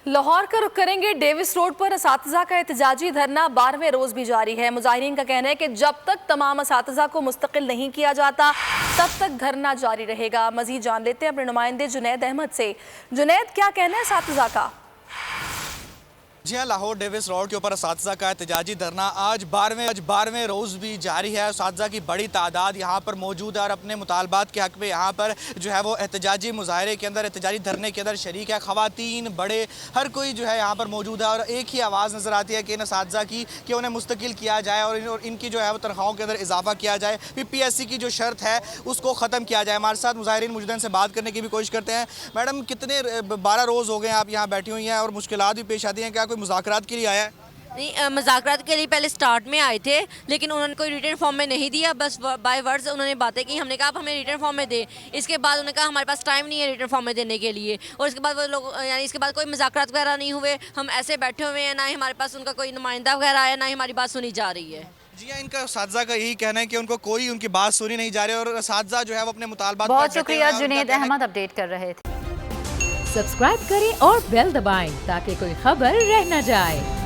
लाहौर का रुख करेंगे। डेविस रोड पर असातिज़ा का एहतजाजी धरना 12वें रोज भी जारी है। मुजाहिरीन का कहना है कि जब तक तमाम असातिज़ा को मुस्तकिल नहीं किया जाता तब तक धरना जारी रहेगा। मजीद जान लेते हैं अपने नुमाइंदे जुनैद अहमद से। जुनैद, क्या कहना है असातिज़ा का? जी हाँ, लाहौर डेविस रोड के ऊपर असातिज़ा का एहतजाजी धरना आज 12वें रोज़ भी जारी है। असातिज़ा की बड़ी तादाद यहाँ पर मौजूद है और अपने मुतालबात के हक़ में यहाँ पर जो है वो एहतजाजी मुजाहरे के अंदर, एहतजाजी धरने के अंदर शरीक है। ख़वातीन, बड़े, हर कोई जो है यहाँ पर मौजूद है और एक ही आवाज़ नज़र आती है कि इन असातिज़ा की कि उन्हें मुस्तकिल किया जाए और इनकी जो है वो तनख्वाहों के अंदर इजाफा किया जाए। PPSC की जो शर्त है उसको ख़त्म किया जाए। हमारे साथ मुजाहिरीन मौजूद हैं, से बात करने की भी कोशिश करते हैं। मैडम, कितने 12 रोज़ हो गए आप यहाँ बैठी हुई हैं और मुश्किलात भी पेश आती हैं, क्या मुज़ाकरात के लिए आया है? नहीं, मुज़ाकरात के लिए पहले स्टार्ट में आए थे, लेकिन उन्होंने कोई रिटर्न फॉर्म में नहीं दिया। बस बाय वर्ड्स उन्होंने बातें की। हमने कहा आप हमें रिटर्न फॉर्म में दें। इसके बाद उन्होंने कहा हमारे पास टाइम नहीं है रिटर्न फॉर्म में देने के लिए। और इसके बाद वो लोग यानी इसके बाद कोई मुज़ाकरात वगैरह नहीं हुए। हम ऐसे बैठे हुए हैं, ना ही हमारे पास उनका कोई नुमाइंदा वगैरह आया, ना ही हमारी बात सुनी जा रही है। जी हाँ, इनका असातिज़ा का यही कहना है कि उनको कोई उनकी बात सुनी नहीं जा रही और असातिज़ा जो है वो अपने मुतालबात। बहुत शुक्रिया जुनैद अहमद, अपडेट कर रहे थे। सब्सक्राइब करें और बेल दबाएं ताकि कोई खबर रह न जाए।